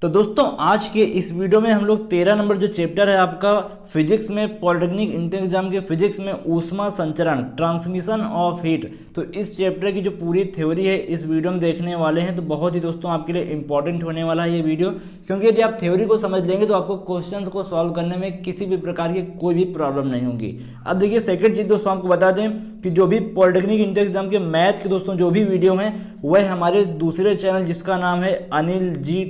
तो दोस्तों आज के इस वीडियो में हम लोग 13 नंबर जो चैप्टर है आपका फिजिक्स में, पॉलिटेक्निक इंटर एग्जाम के फिजिक्स में ऊष्मा संचरण, ट्रांसमिशन ऑफ हीट, तो इस चैप्टर की जो पूरी थ्योरी है इस वीडियो में देखने वाले हैं। तो बहुत ही दोस्तों आपके लिए इंपॉर्टेंट होने वाला है ये वीडियो, क्योंकि यदि आप थ्योरी को समझ लेंगे तो आपको क्वेश्चन को सॉल्व करने में किसी भी प्रकार की कोई भी प्रॉब्लम नहीं होगी। अब देखिए सेकंड चीज दोस्तों आपको बता दें कि जो भी पॉलिटेक्निक इंटर एग्जाम के मैथ के दोस्तों जो भी वीडियो हैं वह हमारे दूसरे चैनल जिसका नाम है अनिल जी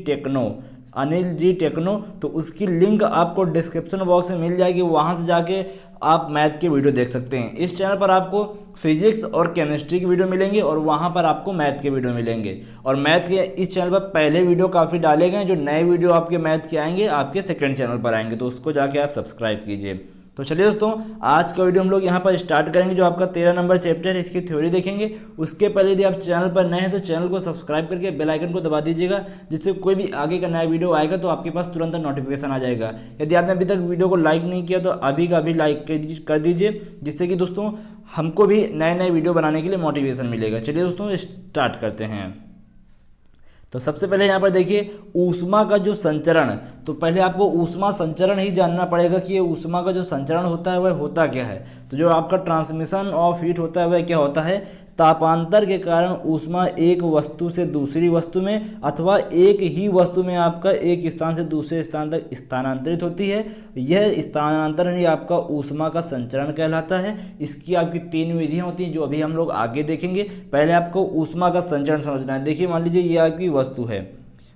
टेक्नो, तो उसकी लिंक आपको डिस्क्रिप्शन बॉक्स में मिल जाएगी। वहां से जाके आप मैथ के वीडियो देख सकते हैं। इस चैनल पर आपको फिजिक्स और केमिस्ट्री की वीडियो मिलेंगे और वहां पर आपको मैथ के वीडियो मिलेंगे। और मैथ के इस चैनल पर पहले वीडियो काफ़ी डाले गए, जो नए वीडियो आपके मैथ के आएंगे आपके सेकंड चैनल पर आएंगे, तो उसको जाके आप सब्सक्राइब कीजिए। तो चलिए दोस्तों आज का वीडियो हम लोग यहाँ पर स्टार्ट करेंगे। जो आपका 13 नंबर चैप्टर है इसकी थ्योरी देखेंगे। उसके पहले यदि आप चैनल पर नए हैं तो चैनल को सब्सक्राइब करके बेल आइकन को दबा दीजिएगा, जिससे कोई भी आगे का नया वीडियो आएगा तो आपके पास तुरंत नोटिफिकेशन आ जाएगा। यदि आपने अभी तक वीडियो को लाइक नहीं किया तो अभी का अभी लाइक कर दीजिए, जिससे कि दोस्तों हमको भी नए नए वीडियो बनाने के लिए मोटिवेशन मिलेगा। चलिए दोस्तों स्टार्ट करते हैं। तो सबसे पहले यहाँ पर देखिए ऊष्मा का जो संचरण, तो पहले आपको ऊष्मा संचरण ही जानना पड़ेगा कि ये ऊष्मा का जो संचरण होता है वह होता क्या है। तो जो आपका ट्रांसमिशन ऑफ हीट होता है वह क्या होता है, तापांतर के कारण ऊष्मा एक वस्तु से दूसरी वस्तु में अथवा एक ही वस्तु में आपका एक स्थान से दूसरे स्थान तक स्थानांतरित होती है। यह स्थानांतरण ही आपका ऊष्मा का संचरण कहलाता है। इसकी आपकी 3 विधियां होती हैं जो अभी हम लोग आगे देखेंगे। पहले आपको ऊष्मा का संचरण समझना है। देखिए मान लीजिए ये आपकी वस्तु है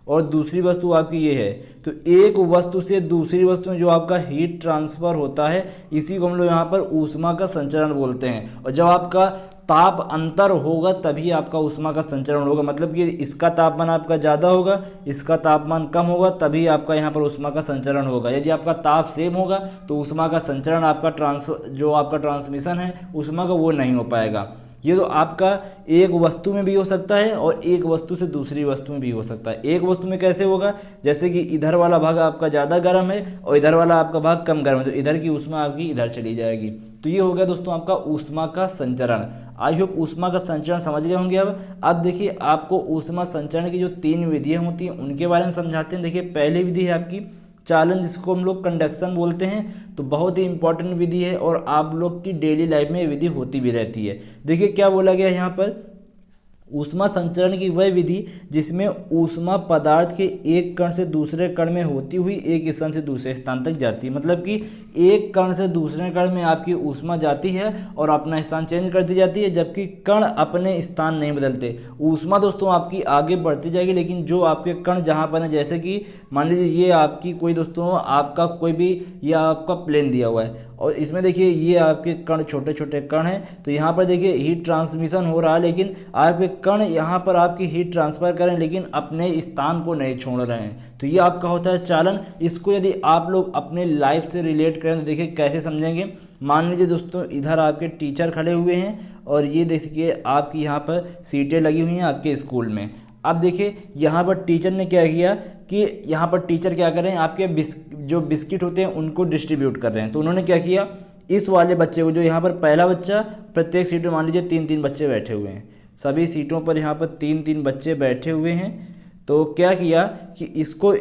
और दूसरी वस्तु आपकी ये है, तो एक वस्तु से दूसरी वस्तु में जो आपका हीट ट्रांसफर होता है इसी को हम लोग यहाँ पर ऊष्मा का संचरण बोलते हैं। और जब आपका ताप अंतर होगा तभी आपका ऊष्मा का संचरण होगा, मतलब कि इसका तापमान आपका ज़्यादा होगा, इसका तापमान कम होगा, तभी आपका यहाँ पर ऊष्मा का संचरण होगा। यदि आपका ताप सेम होगा तो ऊष्मा का संचरण आपका जो आपका ट्रांसमिशन है ऊष्मा का वो नहीं हो पाएगा। ये तो आपका एक वस्तु में भी हो सकता है और एक वस्तु से दूसरी वस्तु में भी हो सकता है। एक वस्तु में कैसे होगा, जैसे कि इधर वाला भाग आपका ज़्यादा गर्म है और इधर वाला आपका भाग कम गर्म है, तो इधर की ऊष्मा आपकी इधर चली जाएगी। तो ये हो गया दोस्तों आपका ऊष्मा का संचरण। आई होप ऊष्मा का संचरण समझ गए होंगे। अब देखिए आपको ऊष्मा संचरण की जो 3 विधियाँ होती हैं उनके बारे में समझाते हैं। देखिए पहली विधि है आपकी चालन, जिसको हम लोग कंडक्शन बोलते हैं। तो बहुत ही इंपॉर्टेंट विधि है और आप लोग की डेली लाइफ में ये विधि होती भी रहती है। देखिए क्या बोला गया है यहाँ पर, ऊष्मा संचरण की वह विधि जिसमें ऊष्मा पदार्थ के एक कण से दूसरे कण में होती हुई एक स्थान से दूसरे स्थान तक जाती है। मतलब कि एक कण से दूसरे कण में आपकी ऊष्मा जाती है और अपना स्थान चेंज कर दी जाती है, जबकि कण अपने स्थान नहीं बदलते। ऊष्मा दोस्तों आपकी आगे बढ़ती जाएगी, लेकिन जो आपके कण जहाँ पर है, जैसे कि मान लीजिए ये आपकी कोई दोस्तों आपका कोई भी यह आपका प्लेन दिया हुआ है और इसमें देखिए ये आपके कण छोटे छोटे कण हैं। तो यहाँ पर देखिए हीट ट्रांसमिशन हो रहा है, लेकिन आपके कण यहाँ पर आपकी हीट ट्रांसफर करें लेकिन अपने स्थान को नहीं छोड़ रहे हैं। तो ये आपका होता है चालन। इसको यदि आप लोग अपने लाइफ से रिलेट करें तो देखिए कैसे समझेंगे। मान लीजिए दोस्तों इधर आपके टीचर खड़े हुए हैं और ये देखिए आपकी यहाँ पर सीटें लगी हुई हैं आपके स्कूल में। अब देखिए यहाँ पर टीचर ने क्या किया कि यहाँ पर टीचर क्या कर रहे हैं, आपके जो बिस्किट होते हैं उनको डिस्ट्रीब्यूट कर रहे हैं। तो उन्होंने क्या किया, इस वाले बच्चे को, जो यहाँ पर पहला बच्चा, प्रत्येक सीट में मान लीजिए 3-3 बच्चे बैठे हुए हैं, सभी सीटों पर यहाँ पर 3-3 बच्चे बैठे हुए हैं। तो क्या किया कि इसको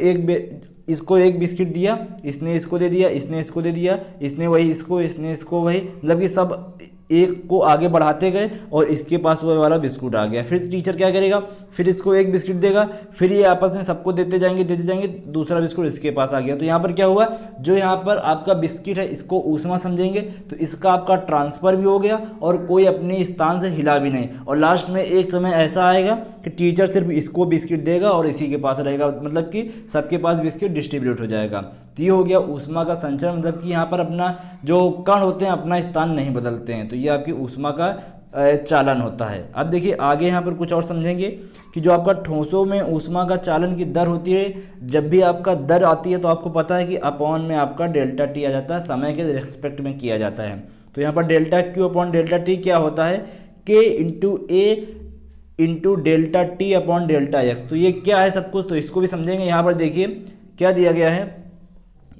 एक बिस्किट दिया, इसने इसको दे दिया, इसने इसको दे दिया, इसने वही इसको, इसने इसको वही, मतलब कि सब एक को आगे बढ़ाते गए और इसके पास वो वाला बिस्कुट आ गया। फिर टीचर क्या करेगा, फिर इसको एक बिस्किट देगा, फिर ये आपस में सबको देते जाएंगे, दूसरा बिस्कुट इसके पास आ गया। तो यहाँ पर क्या हुआ, जो यहाँ पर आपका बिस्किट है इसको ऊष्मा समझेंगे तो इसका आपका ट्रांसफर भी हो गया और कोई अपने स्थान से हिला भी नहीं। और लास्ट में एक समय ऐसा आएगा कि टीचर सिर्फ इसको बिस्किट देगा और इसी के पास रहेगा, मतलब कि सबके पास बिस्किट डिस्ट्रीब्यूट हो जाएगा। तो ये हो गया ऊष्मा का संचरण, मतलब कि यहाँ पर अपना जो कण होते हैं अपना स्थान नहीं बदलते हैं। तो ये आपकी ऊष्मा का चालन होता है। अब देखिए आगे यहाँ पर कुछ और समझेंगे कि जो आपका ठोसों में ऊष्मा का चालन की दर होती है, जब भी आपका दर आती है तो आपको पता है कि अपॉन में आपका डेल्टा टी आ जाता है, समय के रिस्पेक्ट में किया जाता है। तो यहाँ पर delta Q upon delta T क्या होता है, K into A into delta T upon delta X. तो ये क्या है सब कुछ, तो इसको भी समझेंगे। यहाँ पर देखिए क्या दिया गया है,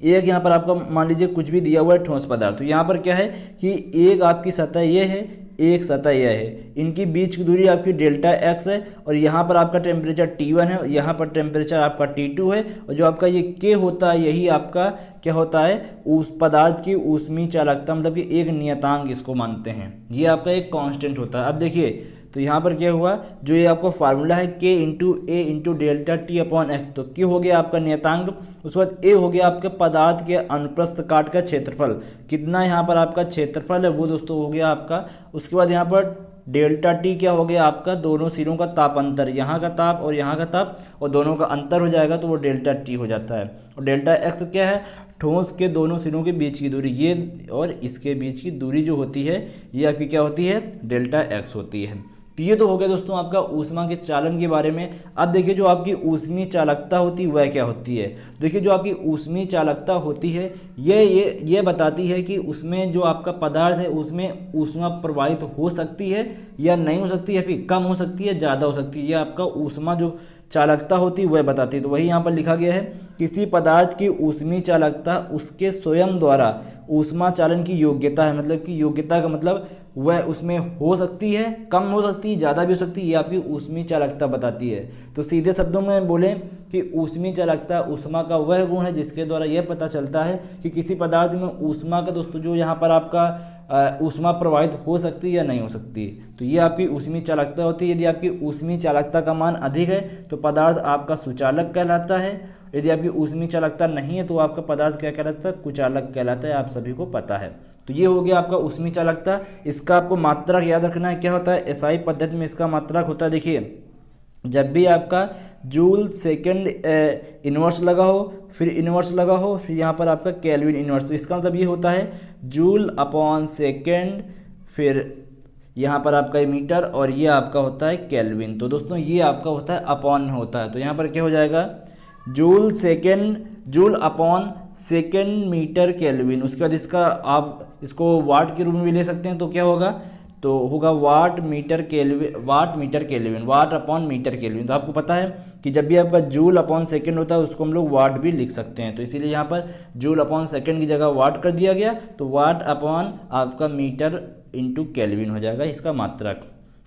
एक यहाँ पर आपका मान लीजिए कुछ भी दिया हुआ है ठोस पदार्थ। तो यहाँ पर क्या है कि एक आपकी सतह ये है, एक सतह यह है, इनकी बीच की दूरी आपकी डेल्टा एक्स है और यहाँ पर आपका टेम्परेचर T1 है, यहाँ पर टेम्परेचर आपका T2 है और जो आपका ये K होता है यही आपका क्या होता है, उस पदार्थ की ऊष्मीय चालकता, मतलब कि एक नियतांक इसको मानते हैं, ये आपका एक कांस्टेंट होता है। अब देखिए तो यहाँ पर क्या हुआ, जो ये आपका फार्मूला है K into A into delta T upon X, तो K हो गया आपका नियतांक, उसके बाद ए हो गया आपके पदार्थ के अनुप्रस्थ काट का क्षेत्रफल, कितना यहाँ पर आपका क्षेत्रफल है वो दोस्तों हो गया आपका। उसके बाद यहाँ पर डेल्टा टी क्या हो गया आपका, दोनों सिरों का ताप अंतर, यहाँ का ताप और यहाँ का ताप और दोनों का अंतर हो जाएगा तो वो डेल्टा टी हो जाता है। और डेल्टा एक्स क्या है, ठोस के दोनों सिरों के बीच की दूरी, ये और इसके बीच की दूरी जो होती है ये आपकी क्या होती है, डेल्टा एक्स होती है। तो ये तो हो गया दोस्तों आपका ऊष्मा के चालन के बारे में। अब देखिए जो आपकी ऊष्मीय चालकता होती है वह क्या होती है। देखिए जो आपकी ऊष्मीय चालकता होती है ये बताती है कि उसमें जो आपका पदार्थ है उसमें ऊष्मा प्रवाहित हो सकती है या नहीं हो सकती है, फिर कम हो सकती है, ज़्यादा हो सकती है, यह आपका ऊष्मा जो चालकता होती है वह बताती है। तो वही यहाँ पर लिखा गया है, किसी पदार्थ की ऊष्मीय चालकता उसके स्वयं द्वारा ऊष्मा चालन की योग्यता है, मतलब कि योग्यता का मतलब वह उसमें हो सकती है, कम हो सकती है, ज़्यादा भी हो सकती है, ये आपकी ऊष्मीय चालकता बताती है। तो सीधे शब्दों में बोलें कि ऊष्मीय चालकता ऊष्मा का वह गुण है जिसके द्वारा यह पता चलता है कि किसी पदार्थ में ऊष्मा का दोस्तों जो यहाँ पर आपका ऊष्मा प्रवाहित हो सकती है या नहीं हो सकती। तो ये आपकी ऊष्मीय चालकता होती है। यदि आपकी ऊष्मीय चालकता का मान अधिक है तो पदार्थ आपका सुचालक कहलाता है, यदि आपकी ऊष्मीय चालकता नहीं है तो आपका पदार्थ क्या कहलाता है, कुचालक कहलाता है, आप सभी को पता है। तो ये हो गया आपका ऊष्मीय चालकता। इसका आपको मात्रक याद रखना है, क्या होता है, एसआई पद्धति में इसका मात्रक होता है। देखिए जब भी आपका जूल सेकंड इनवर्स लगा हो, फिर इनवर्स लगा हो, फिर यहाँ पर आपका केल्विन इनवर्स, तो इसका मतलब ये होता है जूल अपॉन सेकंड, फिर यहाँ पर आपका मीटर और ये आपका होता है केल्विन। तो दोस्तों ये आपका होता है अपॉन में होता है, तो यहाँ पर क्या हो जाएगा, joule upon second metre kelvin. उसके बाद इसका आप इसको वाट के रूप में भी ले सकते हैं, तो क्या होगा, तो होगा वाट मीटर केल्विन, वाट अपॉन मीटर केल्विन। तो आपको पता है कि जब भी आपका जूल अपॉन सेकेंड होता है उसको हम लोग वाट भी लिख सकते हैं, तो इसीलिए यहाँ पर जूल अपॉन सेकेंड की जगह वाट कर दिया गया, तो वाट अपॉन आपका मीटर इंटू केल्विन हो जाएगा इसका मात्रक।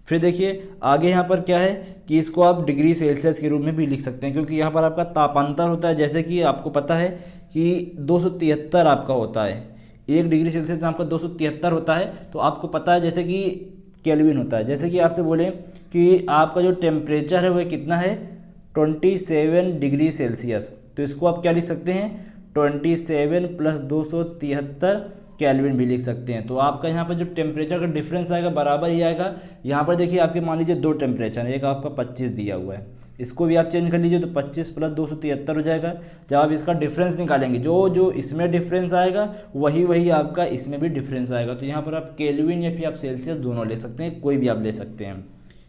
फिर देखिए आगे यहाँ पर क्या है कि इसको आप डिग्री सेल्सियस के रूप में भी लिख सकते हैं, क्योंकि यहाँ पर आपका तापांतर होता है, जैसे कि आपको पता है कि 273 आपका होता है, 1 डिग्री सेल्सियस में आपका 273 होता है। तो आपको पता है जैसे कि केल्विन होता है, जैसे कि आपसे बोले कि आपका जो टेम्परेचर है वह कितना है, 27 डिग्री सेल्सियस, तो इसको आप क्या लिख सकते हैं, 27 प्लस 273 केल्विन भी लिख सकते हैं। तो आपका यहाँ पर जो टेम्परेचर का डिफरेंस आएगा बराबर ही आएगा। यहाँ पर देखिए आपके मान लीजिए 2 टेम्परेचर है, एक आपका 25 दिया हुआ है, इसको भी आप चेंज कर लीजिए तो 25 प्लस 273 हो जाएगा। जब आप इसका डिफरेंस निकालेंगे जो इसमें डिफरेंस आएगा वही आपका इसमें भी डिफरेंस आएगा। तो यहाँ पर आप केल्विन या फिर आप सेल्सियस दोनों ले सकते हैं, कोई भी आप ले सकते हैं।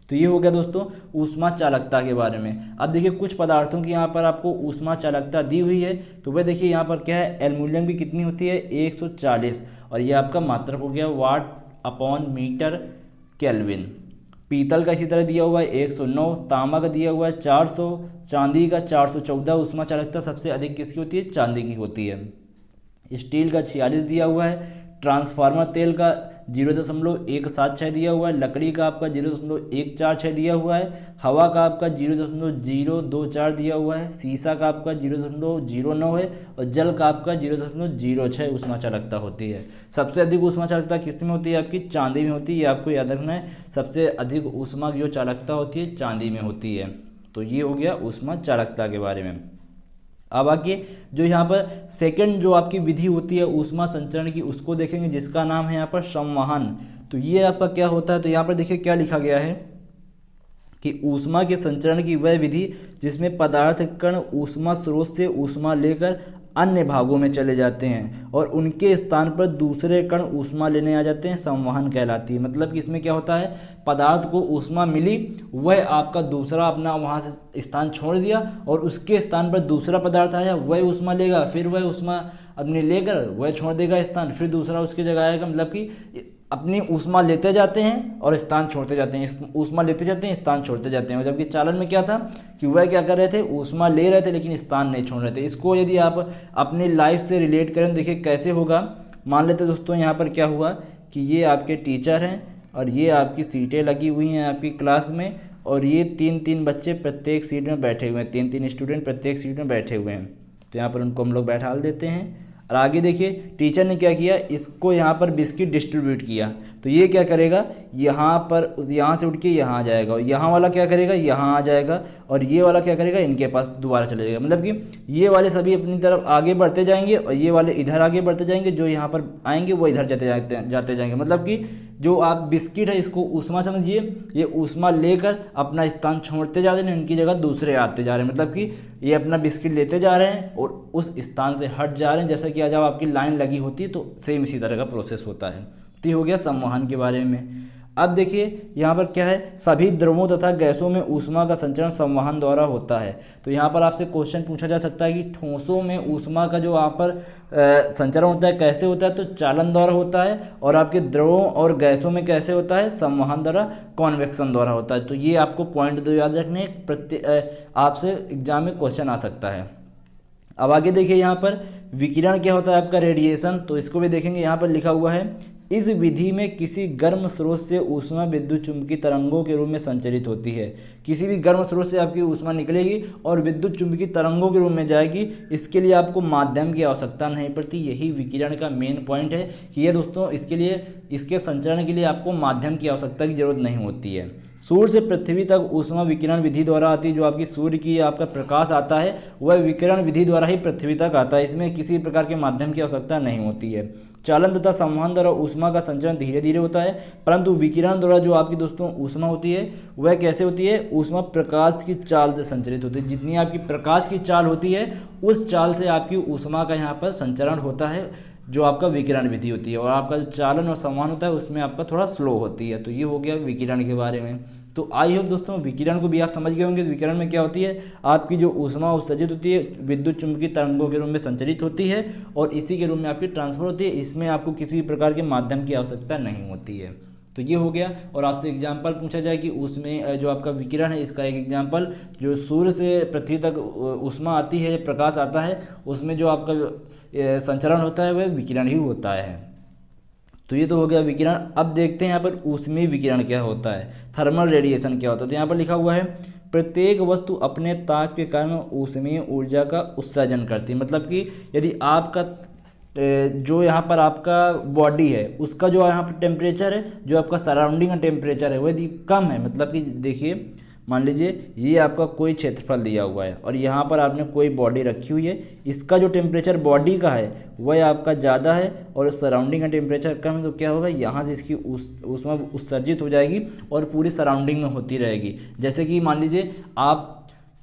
तो ये हो गया दोस्तों ऊष्मा चालकता के बारे में। अब देखिए कुछ पदार्थों की यहाँ पर आपको ऊष्मा चालकता दी हुई है, तो वह देखिए यहाँ पर क्या है, एल्युमिनियम की कितनी होती है 140 और ये आपका मात्रक हो गया वाट अपॉन मीटर केल्विन। पीतल का इसी तरह दिया हुआ है 109, तांबा का दिया हुआ है 400, चांदी का 414। ऊष्मा चालकता सबसे अधिक किसकी होती है, चांदी की होती है। स्टील का 46 दिया हुआ है, ट्रांसफार्मर तेल का 0.176 दिया हुआ है, लकड़ी का आपका 0.146 दिया हुआ है, हवा का आपका 0.024 दिया हुआ है, सीसा का आपका 0.09 है और जल का आपका 0.06 ऊष्मा चालकता होती है। सबसे अधिक ऊष्मा चालकता किस में होती है, आपकी चांदी में होती है, ये आपको याद रखना है। सबसे अधिक ऊष्मा की जो चालकता होती है चांदी में होती है। तो ये हो गया ऊष्मा चालकता के बारे में। अब आगे जो यहाँ पर सेकंड जो आपकी विधि होती है ऊष्मा संचरण की उसको देखेंगे, जिसका नाम है यहाँ पर संवहन। तो ये आपका क्या होता है, तो यहाँ पर देखिए क्या लिखा गया है कि ऊष्मा के संचरण की वह विधि जिसमें पदार्थ कण ऊष्मा स्रोत से ऊष्मा लेकर अन्य भागों में चले जाते हैं और उनके स्थान पर दूसरे कण ऊष्मा लेने आ जाते हैं, संवहन कहलाती है। मतलब कि इसमें क्या होता है, पदार्थ को ऊष्मा मिली, वह आपका दूसरा अपना वहाँ से स्थान छोड़ दिया और उसके स्थान पर दूसरा पदार्थ आया, वह ऊष्मा लेगा, फिर वह ऊष्मा अपने लेकर वह छोड़ देगा स्थान, फिर दूसरा उसकी जगह आएगा। मतलब कि अपनी ऊष्मा लेते जाते हैं और स्थान छोड़ते जाते हैं, ऊष्मा लेते जाते हैं स्थान छोड़ते जाते हैं। जबकि चालन में क्या था कि वह क्या कर रहे थे, ऊष्मा ले रहे थे लेकिन स्थान नहीं छोड़ रहे थे। इसको यदि आप अपनी लाइफ से रिलेट करें देखिए कैसे होगा। मान लेते दोस्तों यहाँ पर क्या हुआ कि ये आपके टीचर हैं और ये आपकी सीटें लगी हुई हैं आपकी क्लास में, और ये 3-3 बच्चे प्रत्येक सीट में बैठे हुए हैं, 3-3 स्टूडेंट प्रत्येक सीट में बैठे हुए हैं। तो यहाँ पर उनको हम लोग बैठा देते हैं। और आगे देखिए टीचर ने क्या किया, इसको यहाँ पर बिस्किट डिस्ट्रीब्यूट किया। तो ये क्या करेगा, यहाँ पर यहाँ से उठ के यहाँ आ जाएगा, और यहाँ वाला क्या करेगा, यहाँ आ जाएगा, और ये वाला क्या करेगा, इनके पास दोबारा चले जाएगा। मतलब कि ये वाले सभी अपनी तरफ आगे बढ़ते जाएंगे और ये वाले इधर आगे बढ़ते जाएंगे, जो यहाँ पर आएंगे वो इधर जाते जाएंगे। मतलब कि जो आप बिस्किट है इसको ऊष्मा समझिए, ये ऊष्मा लेकर अपना स्थान छोड़ते जा रहे हैं, इनकी जगह दूसरे आते जा रहे हैं। मतलब कि ये अपना बिस्किट लेते जा रहे हैं और उस स्थान से हट जा रहे हैं। जैसा कि आज जब आपकी लाइन लगी होती है तो सेम इसी तरह का प्रोसेस होता है। तो ये हो गया संवहन के बारे में। अब देखिए यहाँ पर क्या है, सभी द्रवों तथा गैसों में ऊष्मा का संचरण संवहन द्वारा होता है। तो यहाँ पर आपसे क्वेश्चन पूछा जा सकता है कि ठोसों में ऊष्मा का जो यहाँ पर संचरण होता है कैसे होता है, तो चालन द्वारा होता है, और आपके द्रवों और गैसों में कैसे होता है, संवहन द्वारा, कॉन्वेक्शन द्वारा होता है। तो ये आपको पॉइंट दो याद रखने, आपसे एग्जाम में क्वेश्चन आ सकता है। अब आगे देखिए यहाँ पर विकिरण क्या होता है आपका, रेडिएशन। तो इसको भी देखेंगे, यहाँ पर लिखा हुआ है, इस विधि में किसी गर्म स्रोत से ऊष्मा विद्युत चुम्बकीय तरंगों के रूप में संचरित होती है। किसी भी गर्म स्रोत से आपकी ऊष्मा निकलेगी और विद्युत चुम्बकीय तरंगों के रूप में जाएगी। इसके लिए आपको माध्यम की आवश्यकता नहीं पड़ती। यही विकिरण का मेन पॉइंट है कि ये दोस्तों इसके संचरण के लिए आपको माध्यम की आवश्यकता की जरूरत नहीं होती है। सूर्य से पृथ्वी तक ऊष्मा विकिरण विधि द्वारा आती है। जो आपकी सूर्य की आपका प्रकाश आता है वह विकिरण विधि द्वारा ही पृथ्वी तक आता है। इसमें किसी प्रकार के माध्यम की आवश्यकता नहीं होती है। चालन तथा संवहन द्वारा ऊष्मा का संचरण धीरे धीरे होता है, परंतु विकिरण द्वारा जो आपकी दोस्तों ऊष्मा होती है वह कैसे होती है, ऊष्मा प्रकाश की चाल से संचरित होती है। जितनी आपकी प्रकाश की चाल होती है उस चाल से आपकी ऊष्मा का यहाँ पर संचरण होता है, जो आपका विकिरण विधि होती है। और आपका जो चालन और संवहन होता है उसमें आपका थोड़ा स्लो होती है। तो ये हो गया विकिरण के बारे में। तो आई होप दोस्तों विकिरण को भी आप समझ गए होंगे। विकिरण में क्या होती है, आपकी जो ऊष्मा उत्सर्जित होती है विद्युत चुम्बकीय तरंगों के रूप में संचरित होती है और इसी के रूप में आपकी ट्रांसफर होती है। इसमें आपको किसी प्रकार के माध्यम की आवश्यकता नहीं होती है। तो ये हो गया। और आपसे एग्जाम्पल पूछा जाए कि उसमें जो आपका विकिरण है इसका एक एग्जाम्पल, जो सूर्य से पृथ्वी तक ऊष्मा आती है, प्रकाश आता है, उसमें जो आपका संचरण होता है वह विकिरण ही होता है। तो ये तो हो गया विकिरण। अब देखते हैं यहाँ पर ऊष्मीय विकिरण क्या होता है, थर्मल रेडिएशन क्या होता है। तो यहाँ पर लिखा हुआ है, प्रत्येक वस्तु अपने ताप के कारण ऊष्मीय ऊर्जा का उत्सर्जन करती है। मतलब कि यदि आपका जो यहाँ पर आपका बॉडी है उसका जो यहाँ पर टेम्परेचर है, जो आपका सराउंडिंग का टेम्परेचर है वह यदि कम है, मतलब कि देखिए मान लीजिए ये आपका कोई क्षेत्रफल दिया हुआ है और यहाँ पर आपने कोई बॉडी रखी हुई है, इसका जो टेम्परेचर बॉडी का है वह आपका ज़्यादा है और सराउंडिंग का टेम्परेचर कम है, तो क्या होगा, यहाँ से इसकी ऊष्मा उत्सर्जित हो जाएगी और पूरी सराउंडिंग में होती रहेगी। जैसे कि मान लीजिए आप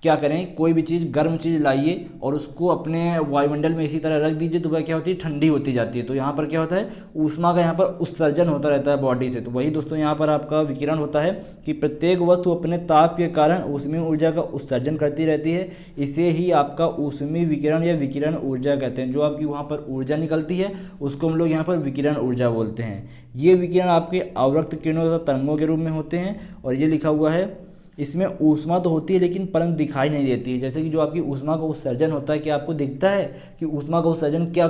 क्या करें, कोई भी चीज़ गर्म चीज़ लाइए और उसको अपने वायुमंडल में इसी तरह रख दीजिए तो वह क्या होती है, ठंडी होती जाती है। तो यहाँ पर क्या होता है, ऊष्मा का यहाँ पर उत्सर्जन होता रहता है बॉडी से। तो वही दोस्तों यहाँ पर आपका विकिरण होता है कि प्रत्येक वस्तु अपने ताप के कारण ऊष्मीय ऊर्जा का उत्सर्जन करती रहती है। इसे ही आपका ऊष्मीय विकिरण या विकिरण ऊर्जा कहते हैं। जो आपकी वहाँ पर ऊर्जा निकलती है उसको हम लोग यहाँ पर विकिरण ऊर्जा बोलते हैं। ये विकिरण आपके अवरक्त किरणों तथा तरंगों के रूप में होते हैं। और ये लिखा हुआ है, इसमें ऊष्मा तो होती है लेकिन परंतु दिखाई नहीं देती है। जैसे कि जो आपकी ऊष्मा का उत्सर्जन होता है, कि आपको दिखता है कि ऊष्मा का उत्सर्जन क्या,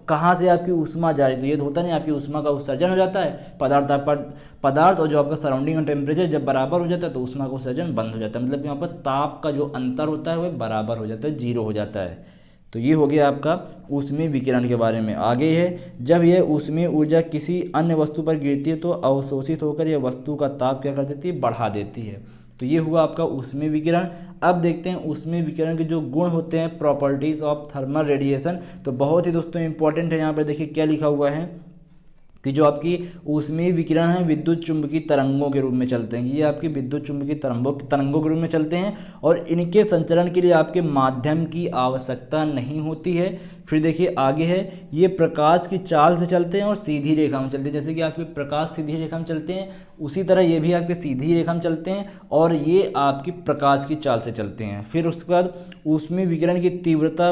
कहाँ से आपकी ऊष्मा जा रही है, तो ये तो होता नहीं, आपकी ऊष्मा का उत्सर्जन हो जाता है पदार्थ और जो आपका सराउंडिंग का टेम्परेचर जब बराबर हो जाता है तो ऊष्मा का उत्सर्जन बंद हो जाता है। मतलब यहाँ पर ताप का जो अंतर होता है वह बराबर हो जाता है, जीरो हो जाता है। तो ये हो गया आपका ऊष्मीय विकिरण के बारे में। आगे है, जब यह ऊष्मीय ऊर्जा किसी अन्य वस्तु पर गिरती है तो अवशोषित होकर यह वस्तु का ताप क्या कर देती है, बढ़ा देती है। तो ये हुआ आपका ऊष्मीय विकिरण। अब देखते हैं ऊष्मीय विकिरण के जो गुण होते हैं, प्रॉपर्टीज ऑफ थर्मल रेडिएशन। तो बहुत ही दोस्तों इंपॉर्टेंट है। यहाँ पर देखिए क्या लिखा हुआ है कि जो आपकी ऊष्मीय विकिरण है विद्युत चुम्बकीय तरंगों के रूप में चलते हैं। ये आपके विद्युत चुम्बकीय तरंगों के रूप में चलते हैं और इनके संचरण के लिए आपके माध्यम की आवश्यकता नहीं होती है। फिर देखिए आगे है, ये प्रकाश की चाल से चलते हैं और सीधी रेखा में चलते हैं। जैसे कि आपके प्रकाश सीधी रेखा में चलते हैं उसी तरह ये भी आपके सीधी रेखा में चलते हैं और ये आपकी प्रकाश की चाल से चलते हैं। फिर उसके बाद ऊष्मीय विकिरण की तीव्रता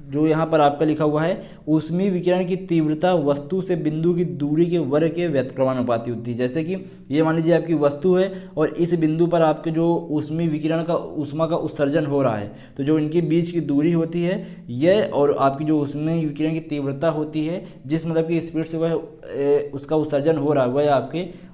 जो यहाँ पर आपका लिखा हुआ है, ऊष्मीय विकिरण की तीव्रता वस्तु से बिंदु की दूरी के वर्ग के व्युत्क्रमानुपाती होती है। जैसे कि ये मान लीजिए आपकी वस्तु है और इस बिंदु पर आपके जो ऊष्मीय विकिरण का ऊष्मा का उत्सर्जन हो रहा है, तो जो इनके बीच की दूरी होती है यह, और आपकी जो ऊष्मीय विकिरण की तीव्रता होती है, जिस मतलब की स्पीड से वह उसका उत्सर्जन हो रहा है, वह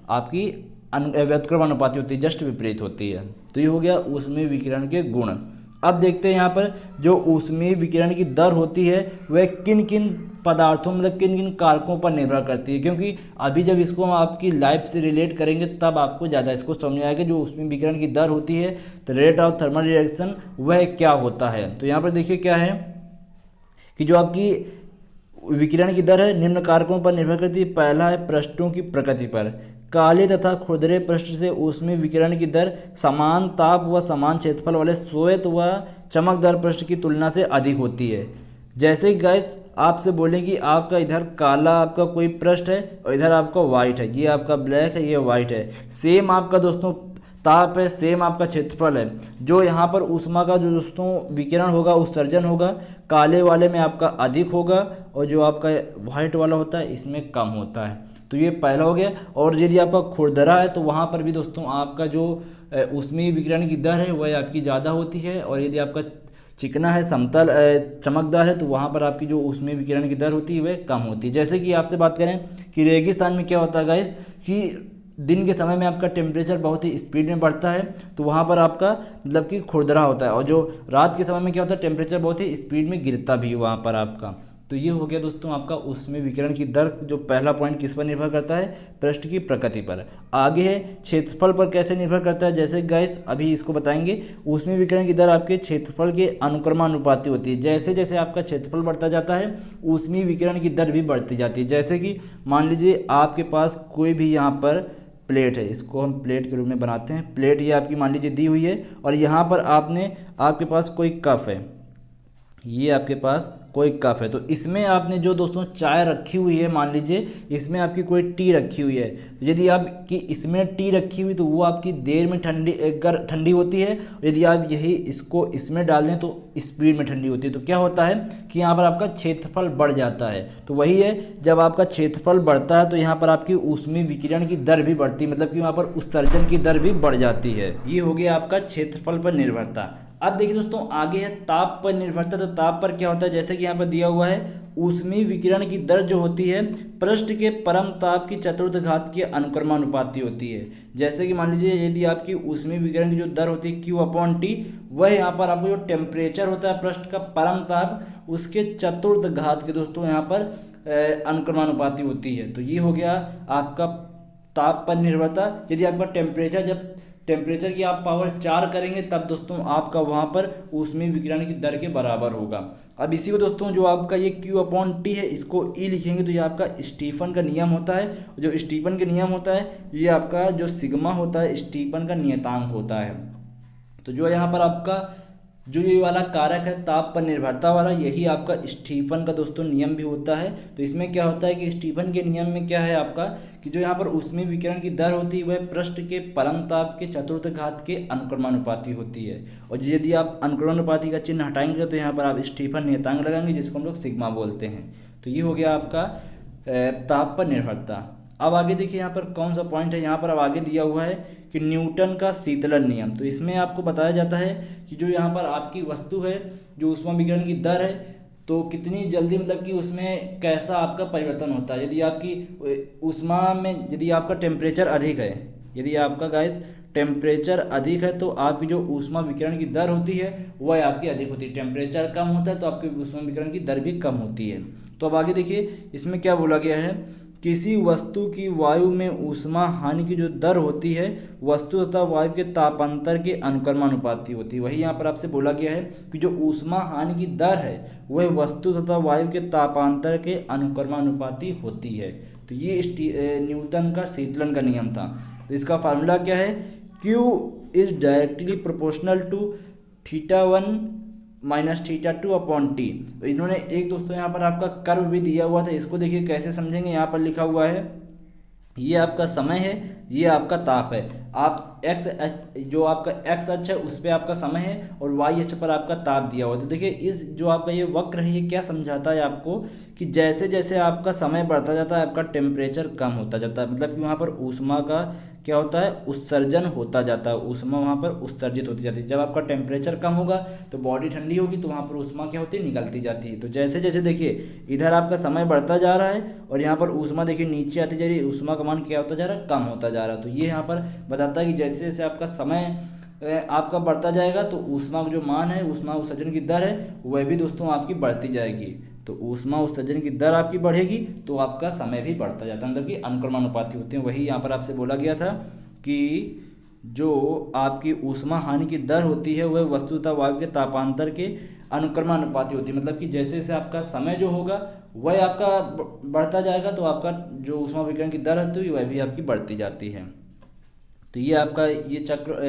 आपकी व्युत्क्रमानुपाती होती है, जस्ट विपरीत होती है। तो ये हो गया ऊष्मीय विकिरण के गुण। अब देखते हैं यहाँ पर जो ऊष्मीय विकिरण की दर होती है वह किन किन पदार्थों मतलब किन किन कारकों पर निर्भर करती है, क्योंकि अभी जब इसको हम आपकी लाइफ से रिलेट करेंगे तब आपको ज़्यादा इसको समझ आएगा। जो ऊष्मीय विकिरण की दर होती है, तो रेट ऑफ थर्मल रिएक्शन, वह क्या होता है। तो यहाँ पर देखिए क्या है कि जो आपकी विकिरण की दर है निम्न कारकों पर निर्भर करती है। पहला है पृष्ठों की प्रकृति पर। काले तथा खुरदरे पृष्ठ से ऊष्मीय विकिरण की दर समान ताप व समान क्षेत्रफल वाले श्वेत व चमकदार पृष्ठ की तुलना से अधिक होती है। जैसे कि गाइस आपसे बोलें कि आपका इधर काला आपका कोई पृष्ठ है और इधर आपका वाइट है, ये आपका ब्लैक है, ये वाइट है, सेम आपका दोस्तों ताप है, सेम आपका क्षेत्रफल है, जो यहाँ पर ऊष्मा का जो दोस्तों विकिरण होगा, उत्सर्जन होगा, काले वाले में आपका अधिक होगा और जो आपका वाइट वाला होता है इसमें कम होता है। तो ये पहला हो गया। और यदि आपका खुरदरा है तो वहाँ पर भी दोस्तों आपका जो ऊष्मीय विकिरण की दर है वह आपकी ज़्यादा होती है, और यदि आपका चिकना है, समतल चमकदार है, तो वहाँ पर आपकी जो ऊष्मीय विकिरण की दर होती है वह कम होती है। जैसे कि आपसे बात करें कि रेगिस्तान में क्या होता है गाइस कि दिन के समय में आपका टेम्परेचर बहुत ही स्पीड में बढ़ता है, तो वहाँ पर आपका मतलब कि खुरदरा होता है, और जो रात के समय में क्या होता है टेम्परेचर बहुत ही स्पीड में गिरता भी है वहाँ पर आपका। तो ये हो गया दोस्तों आपका ऊष्मीय विकिरण की दर। जो पहला पॉइंट किस पर निर्भर करता है, पृष्ठ की प्रकृति पर। आगे है क्षेत्रफल पर कैसे निर्भर करता है। जैसे गाइस अभी इसको बताएंगे, ऊष्मीय विकिरण की दर आपके क्षेत्रफल के अनुक्रमानुपाती होती है। जैसे जैसे आपका क्षेत्रफल बढ़ता जाता है ऊष्मीय विकिरण की दर भी बढ़ती जाती है। जैसे कि मान लीजिए आपके पास कोई भी यहाँ पर प्लेट है, इसको हम प्लेट के रूप में बनाते हैं। प्लेट ये आपकी मान लीजिए दी हुई है, और यहाँ पर आपके पास कोई कप है, ये आपके पास कोई कप है, तो इसमें आपने जो दोस्तों चाय रखी हुई है, मान लीजिए इसमें आपकी कोई टी रखी हुई है, यदि आपकी इसमें टी रखी हुई तो वो आपकी देर में ठंडी होती है। यदि आप यही इसको इसमें डाल दें तो स्पीड में ठंडी होती है। तो क्या होता है कि यहाँ पर आपका क्षेत्रफल बढ़ जाता है। तो वही है, जब आपका क्षेत्रफल बढ़ता है तो यहाँ पर आपकी ऊष्मीय विकिरण की दर भी बढ़ती है, मतलब कि वहाँ पर उत्सर्जन की दर भी बढ़ जाती है। ये हो गया आपका क्षेत्रफल पर निर्भरता। अब देखिए दोस्तों आगे है ताप पर निर्भरता। तो ताप पर क्या होता है, जैसे कि यहाँ पर दिया हुआ है, ऊष्मीय विकिरण की दर जो होती है पृष्ठ के परम ताप की चतुर्थ घात के अनुक्रमानुपाती होती है। जैसे कि मान लीजिए यदि आपकी ऊष्मीय विकिरण की जो दर होती है Q/T, वह यहाँ पर आपको जो टेम्परेचर होता है पृष्ठ का परम ताप उसके चतुर्थ घात के दोस्तों यहाँ पर अनुक्रमानुपाती होती है। तो ये हो गया आपका ताप पर निर्भरता। यदि आपका टेम्परेचर की आप पावर 4 करेंगे तब दोस्तों आपका वहाँ पर ऊष्मीय विकिरण की दर के बराबर होगा। अब इसी को दोस्तों जो आपका ये Q/T है इसको E लिखेंगे तो ये आपका स्टीफन का नियम होता है। जो स्टीफन का नियम होता है ये आपका जो सिग्मा होता है स्टीफन का नियतांक होता है। तो जो यहाँ पर आपका जो ये वाला कारक है ताप पर निर्भरता वाला, यही आपका स्टीफन का दोस्तों नियम भी होता है। तो इसमें क्या होता है कि स्टीफन के नियम में क्या है आपका कि जो यहाँ पर ऊष्मीय विकिरण की दर होती है वह पृष्ठ के परम ताप के चतुर्थ घात के अनुक्रमानुपाती होती है। और यदि आप अनुक्रमानुपाती का चिन्ह हटाएंगे तो यहाँ पर आप स्टीफन नियतांक लगाएंगे, जिसको हम लोग सिग्मा बोलते हैं। तो ये हो गया आपका ताप पर निर्भरता। अब आगे देखिए यहाँ पर कौन सा पॉइंट है, यहाँ पर अब आगे दिया हुआ है कि न्यूटन का शीतलन नियम। तो इसमें आपको बताया जाता है कि जो यहाँ पर आपकी वस्तु है जो ऊष्मा विकिरण की दर है तो कितनी जल्दी मतलब कि उसमें कैसा आपका परिवर्तन होता है। यदि आपकी ऊष्मा में यदि आपका टेम्परेचर अधिक है, यदि आपका गाइस टेम्परेचर अधिक है तो आपकी जो ऊष्मा विकिरण की दर होती है वह आपकी अधिक होती है। टेम्परेचर कम होता है तो आपकी ऊष्मा विकिरण की दर भी कम होती है। तो अब आगे देखिए इसमें क्या बोला गया है, किसी वस्तु की वायु में ऊष्मा हानि की जो दर होती है वस्तु तथा वायु के तापांतर के अनुक्रमानुपाती होती है। वही यहाँ पर आपसे बोला गया है कि जो ऊष्मा हानि की दर है वह वस्तु तथा वायु के तापांतर के अनुक्रमानुपाती होती है। तो ये न्यूटन का शीतलन का नियम था। तो इसका फार्मूला क्या है, Q is directly proportional to θ1 minus θ2/T। तो इन्होंने एक दोस्तों यहाँ पर आपका कर्व भी दिया हुआ था, इसको देखिए कैसे समझेंगे। यहाँ पर लिखा हुआ है ये आपका समय है, ये आपका ताप है। आप जो आपका एक्स अक्ष है उस पर आपका समय है और वाई अक्ष पर आपका ताप दिया हुआ है। तो देखिए इस जो आपका ये वक्र है ये क्या समझाता है आपको कि जैसे जैसे आपका समय बढ़ता जाता है आपका टेम्परेचर कम होता जाता है, मतलब कि वहाँ पर ऊष्मा का क्या होता है, उत्सर्जन होता जाता है, ऊष्मा वहाँ पर उत्सर्जित होती जाती है। जब आपका टेम्परेचर कम होगा तो बॉडी ठंडी होगी तो वहाँ पर ऊष्मा क्या होती है, निकलती जाती है। तो जैसे जैसे देखिए इधर आपका समय बढ़ता जा रहा है और यहाँ पर ऊष्मा देखिए नीचे आती जा रही है, ऊष्मा का मान क्या होता जा रहा है, कम होता जा रहा है। तो ये यहाँ पर बताता है कि जैसे जैसे आपका समय आपका बढ़ता जाएगा तो ऊष्मा का जो मान है, ऊष्मा उत्सर्जन की दर है, वह भी दोस्तों आपकी बढ़ती जाएगी। तो ऊष्मा उत्सर्जन की दर आपकी बढ़ेगी तो आपका समय भी बढ़ता जाता है, मतलब कि अनुक्रमानुपाती होते हैं। वही यहाँ पर आपसे बोला गया था कि जो आपकी ऊष्मा हानि की दर होती है वह वस्तुतः वायु के तापांतर के अनुक्रमानुपाती होती है, मतलब कि जैसे जैसे आपका समय जो होगा वह आपका बढ़ता जाएगा तो आपका जो ऊष्मा विकिरण की दर होती है वह भी आपकी बढ़ती जाती है। तो ये आपका ये चक्र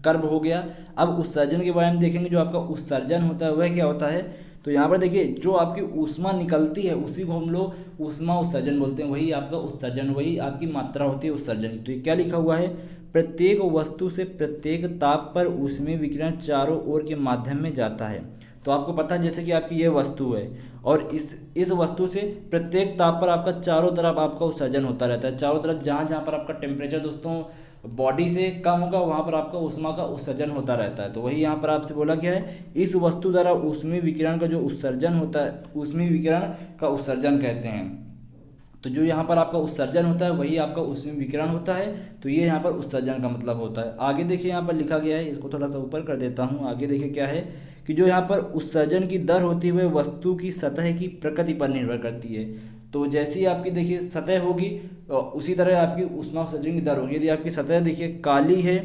कर्व हो गया। अब उत्सर्जन के बारे में देखेंगे। जो आपका उत्सर्जन होता है वह क्या होता है, तो यहाँ पर देखिए जो आपकी ऊष्मा निकलती है उसी को हम लोग ऊष्मा उत्सर्जन बोलते हैं। वही आपका उत्सर्जन, वही आपकी मात्रा होती है उत्सर्जन की। तो ये क्या लिखा हुआ है, प्रत्येक वस्तु से प्रत्येक ताप पर ऊष्मीय विकिरण चारों ओर के माध्यम में जाता है। तो आपको पता है जैसे कि आपकी ये वस्तु है और इस वस्तु से प्रत्येक ताप पर आपका चारों तरफ आपका उत्सर्जन होता रहता है। चारों तरफ जहाँ जहाँ पर आपका टेम्परेचर दोस्तों बॉडी से कम होगा वहाँ पर आपका ऊष्मा का उत्सर्जन होता रहता है। तो वही यहाँ पर आपसे बोला गया है, इस वस्तु द्वारा ऊष्मीय विकिरण का जो उत्सर्जन होता है, ऊष्मीय विकिरण का उत्सर्जन कहते हैं। तो जो यहाँ पर आपका उत्सर्जन होता है वही आपका ऊष्मीय विकिरण होता है। तो ये यहाँ पर उत्सर्जन का मतलब होता है। आगे देखिए यहाँ पर लिखा गया है, इसको थोड़ा सा ऊपर कर देता हूँ। आगे देखिए क्या है कि जो यहाँ पर उत्सर्जन की दर होती है वह वस्तु की सतह की प्रकृति पर निर्भर करती है। तो जैसी ही आपकी देखिए सतह होगी उसी तरह आपकी ऊष्मा उत्सर्जन की दर होगी। यदि आपकी सतह देखिए काली है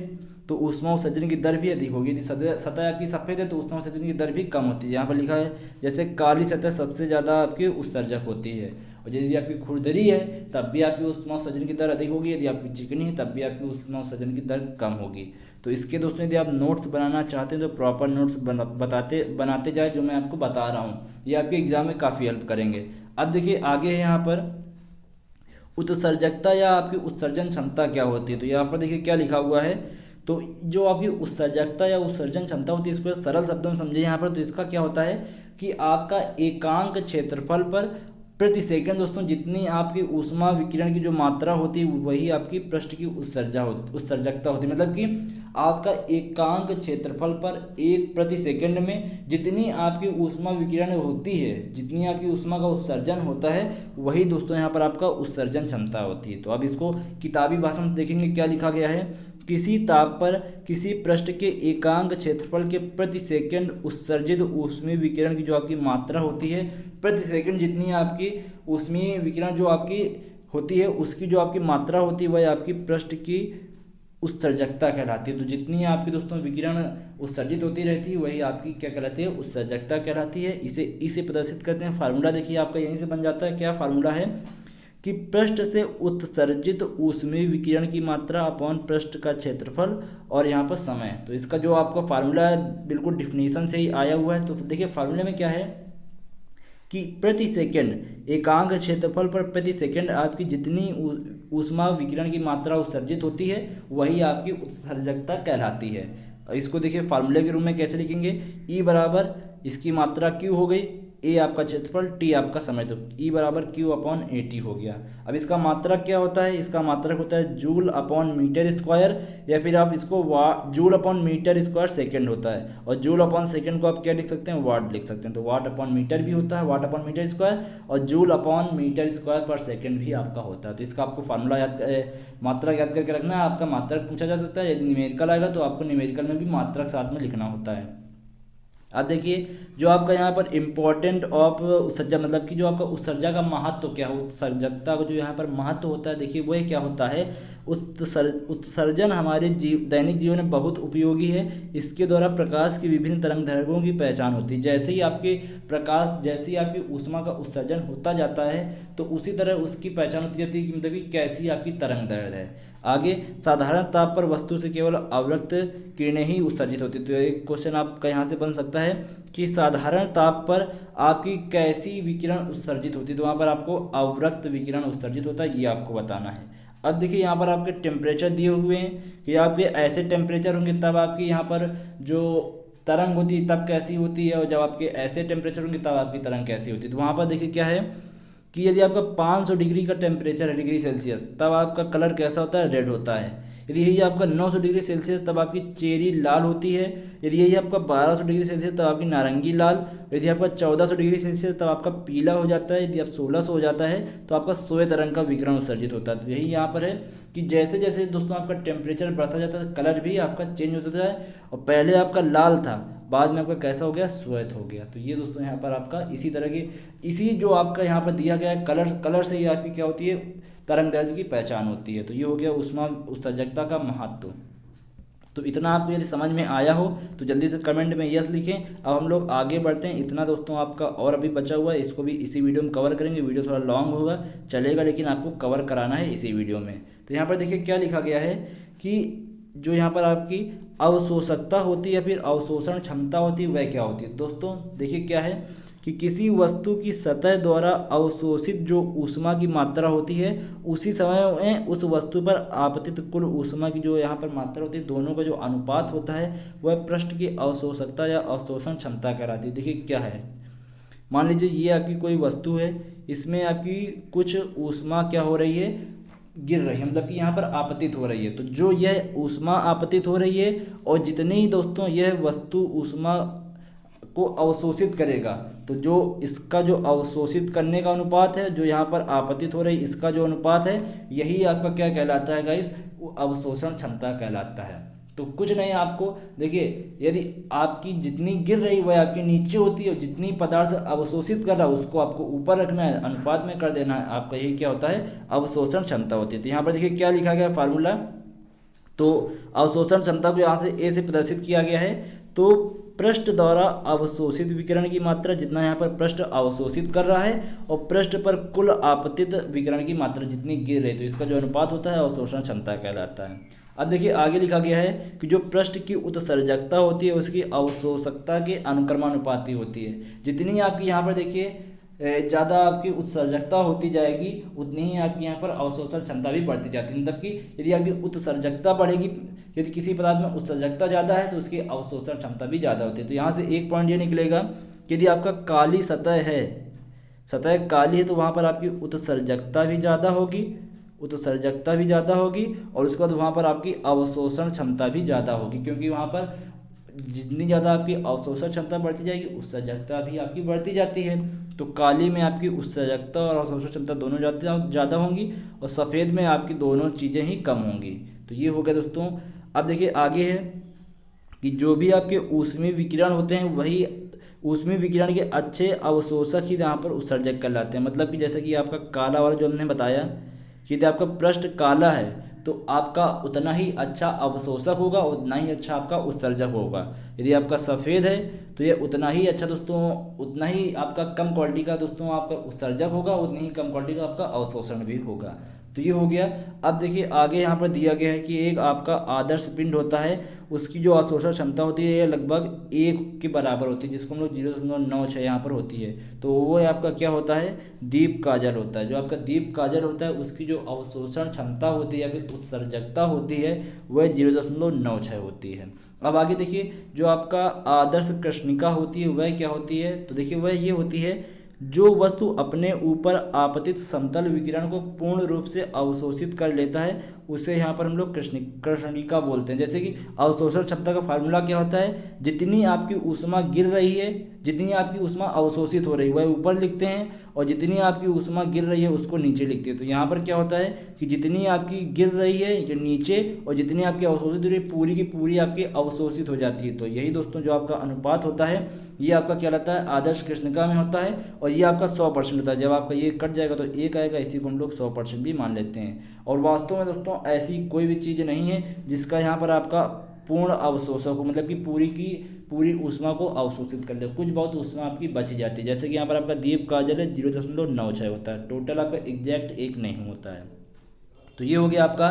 तो ऊष्मा उत्सर्जन की दर भी अधिक होगी। यदि सतह आपकी सफ़ेद है तो ऊष्मा उत्सर्जन की दर भी कम होती है। यहाँ पर लिखा है जैसे काली सतह सबसे ज़्यादा आपकी उत्सर्जक होती है और यदि आपकी खुरदरी है तब भी आपकी ऊष्मा उत्सर्जन की दर अधिक होगी। यदि आपकी चिकनी है तब भी आपकी ऊष्मा उत्सर्जन की दर कम होगी। तो इसके दोस्तों यदि आप नोट्स बनाना चाहते हैं तो प्रॉपर नोट्स बनाते जाए, जो मैं आपको बता रहा हूँ ये आपके एग्जाम में काफ़ी हेल्प करेंगे। अब देखिए आगे है यहाँ पर उत्सर्जकता या आपकी उत्सर्जन क्षमता क्या होती है। तो यहाँ पर देखिए क्या लिखा हुआ है, तो जो आपकी उत्सर्जकता या उत्सर्जन क्षमता होती है इसको सरल शब्दों में समझिए यहाँ पर। तो इसका क्या होता है कि आपका एकांक क्षेत्रफल पर प्रति सेकंड दोस्तों जितनी आपकी ऊष्मा विकिरण की जो मात्रा होती है वही आपकी पृष्ठ की उत्सर्जकता होती है। मतलब कि आपका एकांक क्षेत्रफल पर एक प्रति सेकंड में जितनी आपकी ऊष्मा विकिरण होती है, जितनी आपकी ऊष्मा का उत्सर्जन होता है वही दोस्तों यहाँ पर आपका उत्सर्जन क्षमता होती है। तो अब इसको किताबी भाषा में देखेंगे क्या लिखा गया है, किसी ताप पर किसी पृष्ठ के एकांक क्षेत्रफल के प्रति सेकंड उत्सर्जित ऊष्मीय विकिरण की जो आपकी मात्रा होती है, प्रति सेकंड जितनी आपकी ऊष्मीय विकिरण जो आपकी होती है उसकी जो आपकी मात्रा होती है वह आपकी पृष्ठ की उत्सर्जकता कहलाती है। तो जितनी आपकी दोस्तों विकिरण उत्सर्जित होती रहती है वही आपकी क्या कहलाती है, उत्सर्जकता कहलाती है। इसे प्रदर्शित करते हैं। फार्मूला देखिए आपका यहीं से बन जाता है। क्या फार्मूला है कि पृष्ठ से उत्सर्जित ऊष्मीय विकिरण की मात्रा अपॉन पृष्ठ का क्षेत्रफल और यहाँ पर समय। तो इसका जो आपका फार्मूला है बिल्कुल डिफिनीशन से ही आया हुआ है। तो देखिए फार्मूले में क्या है कि प्रति सेकंड एकांक क्षेत्रफल पर प्रति सेकंड आपकी जितनी ऊष्मा विकिरण की मात्रा उत्सर्जित होती है वही आपकी उत्सर्जकता कहलाती है। इसको देखिए फार्मूले के रूप में कैसे लिखेंगे, ई बराबर इसकी मात्रा क्यू हो गई, ए आपका क्षेत्रफल, टी आपका समय। तो ई बराबर क्यू अपॉन ए टी हो गया। अब इसका मात्रक क्या होता है, इसका मात्रक होता है जूल अपॉन मीटर स्क्वायर, या फिर आप इसको joule upon metre square second होता है। और जूल अपॉन सेकंड को आप क्या लिख सकते हैं, वाट लिख सकते हैं। तो वाट अपॉन मीटर भी होता है, वाट अपॉन मीटर स्क्वायर, और जूल अपॉन मीटर स्क्वायर पर सेकंड भी आपका होता है। तो इसका आपको फार्मूला मात्रक याद करके रखना है। आपका मात्रक पूछा जा सकता है, यदि न्यूमेरिकल आएगा तो आपको न्यूमेरिकल में भी मात्रक साथ में लिखना होता है। अब देखिए जो आपका यहाँ पर इम्पोर्टेंट ऑफ उत्सर्जन, मतलब कि जो आपका उत्सर्जा का महत्व क्या हो, उत्सर्जकता का जो यहाँ पर महत्व होता है, देखिए वह क्या होता है। उत्सर्जन हमारे दैनिक जीवन में बहुत उपयोगी है। इसके द्वारा प्रकाश की विभिन्न तरंग दैर्घ्यों की पहचान होती है। जैसे ही आपकी ऊष्मा का उत्सर्जन होता जाता है तो उसी तरह उसकी पहचान होती जाती है कि मतलब कि कैसी आपकी तरंग दैर्घ्य है। आगे साधारण ताप पर वस्तु से केवल अवरक्त किरणें ही उत्सर्जित होती है। तो एक क्वेश्चन आपका यहाँ से बन सकता है कि साधारण ताप पर आपकी कैसी विकिरण उत्सर्जित होती है। तो वहाँ पर आपको अवरक्त विकिरण उत्सर्जित होता है, ये आपको बताना है। अब देखिए यहाँ पर आपके टेम्परेचर दिए हुए हैं कि आपके ऐसे टेम्परेचर होंगे तब आपकी यहाँ पर जो तरंग होती है तब कैसी होती है, और जब आपके ऐसे टेम्परेचर होंगे तब आपकी तरंग कैसी होती है। तो वहाँ पर देखिए क्या है कि यदि आपका 500 डिग्री का टेम्परेचर है, डिग्री सेल्सियस, तब आपका कलर कैसा होता है, रेड होता है। यदि यही आपका 900 डिग्री सेल्सियस तब आपकी चेरी लाल होती है। यदि यही आपका 1200 डिग्री सेल्सियस तब आपकी नारंगी लाल। यदि आपका 1400 डिग्री सेल्सियस तब आपका पीला हो जाता है। यदि आप 1600 हो जाता है तो आपका श्वेत रंग का विकिरण उत्सर्जित होता है। तो यही यहाँ पर है कि जैसे जैसे दोस्तों आपका टेम्परेचर बढ़ता जाता है कलर भी आपका चेंज होता है, और पहले आपका लाल था बाद में आपका कैसा हो गया, श्वेत हो गया। तो ये दोस्तों यहाँ पर आपका इसी तरह की इसी जो आपका यहाँ पर दिया गया है कलर से ही आपकी क्या होती है, तरंग दैर्ध्य की पहचान होती है। तो ये हो गया ऊष्मा उत्सर्जकता का महत्व। तो इतना आपको यदि समझ में आया हो तो जल्दी से कमेंट में यस लिखें। अब हम लोग आगे बढ़ते हैं। इतना दोस्तों आपका और अभी बचा हुआ है, इसको भी इसी वीडियो में कवर करेंगे। वीडियो थोड़ा लॉन्ग होगा चलेगा, लेकिन आपको कवर कराना है इसी वीडियो में। तो यहाँ पर देखिए क्या लिखा गया है कि जो यहाँ पर आपकी अवशोषकता होती है, फिर अवशोषण क्षमता होती है, वह क्या होती है। दोस्तों देखिए क्या है कि किसी वस्तु की सतह द्वारा अवशोषित जो ऊष्मा की मात्रा होती है, उसी समय में उस वस्तु पर आपतित कुल ऊष्मा की जो यहाँ पर मात्रा होती है, दोनों का जो अनुपात होता है वह पृष्ठ की अवशोषकता या अवशोषण क्षमता कहलाती है। देखिए क्या है, मान लीजिए ये आपकी कोई वस्तु है, इसमें आपकी कुछ ऊष्मा क्या हो रही है, गिर रही है, मतलब कि यहाँ पर आपतित हो रही है। तो जो यह ऊष्मा आपतित हो रही है और जितनी दोस्तों यह वस्तु ऊष्मा को अवशोषित करेगा, तो जो इसका जो अवशोषित करने का अनुपात है, जो यहाँ पर आपतित हो रही इसका जो अनुपात है, यही आपका क्या कहलाता है गाइस, वो अवशोषण क्षमता कहलाता है। तो कुछ नहीं, आपको देखिए यदि आपकी जितनी गिर रही वह आपके नीचे होती है और जितनी पदार्थ अवशोषित कर रहा है उसको आपको ऊपर रखना है, अनुपात में कर देना है, आपका यही क्या होता है, अवशोषण क्षमता होती है। तो यहाँ पर देखिए क्या लिखा गया फार्मूला, तो अवशोषण क्षमता को यहाँ से ए से प्रदर्शित किया गया है। तो पृष्ठ द्वारा अवशोषित विकिरण की मात्रा, जितना यहाँ पर पृष्ठ अवशोषित कर रहा है, और पृष्ठ पर कुल आपतित विकिरण की मात्रा जितनी गिर रही, तो इसका जो अनुपात होता है अवशोषण क्षमता कहलाता है। अब देखिए आगे लिखा गया है कि जो पृष्ठ की उत्सर्जकता होती है उसकी अवशोषकता के अनुक्रमानुपाती होती है। जितनी आपकी यहाँ पर देखिए ज़्यादा आपकी उत्सर्जकता होती जाएगी, उतनी ही आपकी यहाँ पर अवशोषण क्षमता भी बढ़ती जाती है। मतलब कि यदि आपकी उत्सर्जकता बढ़ेगी, यदि किसी पदार्थ में उत्सर्जकता ज़्यादा है तो उसकी अवशोषण क्षमता भी ज़्यादा होती है। तो यहाँ से एक पॉइंट ये निकलेगा कि यदि आपका काली सतह है, सतह काली है, तो वहाँ पर आपकी उत्सर्जकता भी ज़्यादा होगी, उत्सर्जकता भी ज़्यादा होगी, और उसके बाद वहाँ पर आपकी अवशोषण क्षमता भी ज़्यादा होगी, क्योंकि वहाँ पर जितनी ज़्यादा आपकी अवशोषण क्षमता बढ़ती जाएगी उत्सर्जकता भी आपकी बढ़ती जाती है। तो काली में आपकी उत्सर्जकता और अवशोषण क्षमता दोनों ज़्यादा होंगी, और सफ़ेद में आपकी दोनों चीज़ें ही कम होंगी। तो ये हो गया दोस्तों। अब देखिए आगे है कि जो भी आपके ऊष्मीय विकिरण होते हैं वही ऊष्मीय विकिरण के अच्छे अवशोषक ही यहाँ पर उत्सर्जक कहलाते हैं। मतलब कि जैसे कि आपका काला वाला जो हमने बताया कि यदि आपका पृष्ठ काला है तो आपका उतना ही अच्छा अवशोषक होगा, उतना ही अच्छा आपका उत्सर्जक होगा। यदि आपका सफ़ेद है तो ये उतना ही अच्छा दोस्तों, उतना ही आपका कम क्वालिटी का दोस्तों आपका उत्सर्जक होगा, उतनी ही कम क्वालिटी का आपका अवशोषण भी होगा। तो ये हो गया। अब देखिए आगे यहाँ पर दिया गया है कि एक आपका आदर्श पिंड होता है, उसकी जो अवशोषण क्षमता होती है ये लगभग 1 के बराबर होती है, जिसको हम लोग 0.96 यहाँ पर होती है। तो वो आपका क्या होता है, दीप काजल होता है। जो आपका दीप काजल होता है उसकी जो अवशोषण क्षमता होती है या फिर उत्सर्जकता होती है वह 0.96 होती है। अब आगे देखिए जो आपका आदर्श कृष्णिका होती है वह क्या होती है, तो देखिए वह ये होती है जो वस्तु अपने ऊपर आपतित समतल विकिरण को पूर्ण रूप से अवशोषित कर लेता है उसे यहाँ पर हम लोग कृष्णिका बोलते हैं। जैसे कि अवशोषण क्षमता का फार्मूला क्या होता है, जितनी आपकी ऊष्मा गिर रही है, जितनी आपकी ऊष्मा अवशोषित हो रही है वह ऊपर लिखते हैं, और जितनी आपकी ऊष्मा गिर रही है उसको नीचे लिखते हैं। तो यहाँ पर क्या होता है कि जितनी आपकी गिर रही है जो नीचे, और जितनी आपकी अवशोषित हो रही है पूरी की पूरी आपकी अवशोषित हो जाती है। तो यही दोस्तों जो आपका अनुपात होता है ये आपका क्या रहता है, आदर्श कृष्णिका में होता है, और ये आपका 100% होता है। जब आपका ये कट जाएगा तो 1 आएगा, इसी को हम लोग 100% भी मान लेते हैं। और वास्तव में दोस्तों ऐसी कोई भी चीज़ नहीं है जिसका यहाँ पर आपका पूर्ण अवशोषक हो, मतलब कि पूरी की पूरी ऊष्मा को अवशोषित कर ले, कुछ बहुत ऊष्मा आपकी बच जाती है। जैसे कि यहाँ पर आपका दीप काजल है 0.96 होता है, टोटल आपका एग्जैक्ट 1 नहीं होता है। तो ये हो गया आपका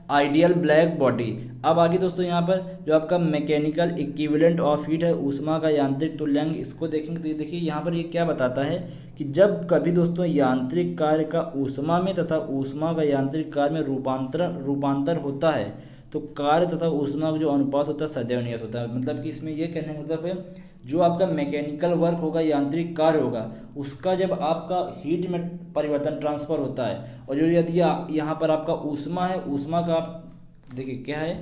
आइडियल ब्लैक बॉडी। अब आगे दोस्तों यहाँ पर जो आपका मैकेनिकल इक्विवेलेंट ऑफ हीट है, ऊष्मा का यांत्रिक तुल्यांक, इसको देखेंगे तो देखिए यहाँ पर ये क्या बताता है कि जब कभी दोस्तों यांत्रिक कार्य का ऊष्मा में तथा ऊष्मा का यांत्रिक कार्य में रूपांतर होता है तो कार्य तथा ऊष्मा का जो अनुपात होता है सदैव नियत होता है। मतलब कि इसमें यह कहने का मतलब है जो आपका मैकेनिकल वर्क होगा, यांत्रिक कार्य होगा, उसका जब आपका हीट में परिवर्तन ट्रांसफर होता है और जो यदि यहाँ पर आपका ऊष्मा है, ऊष्मा का आप देखिए क्या है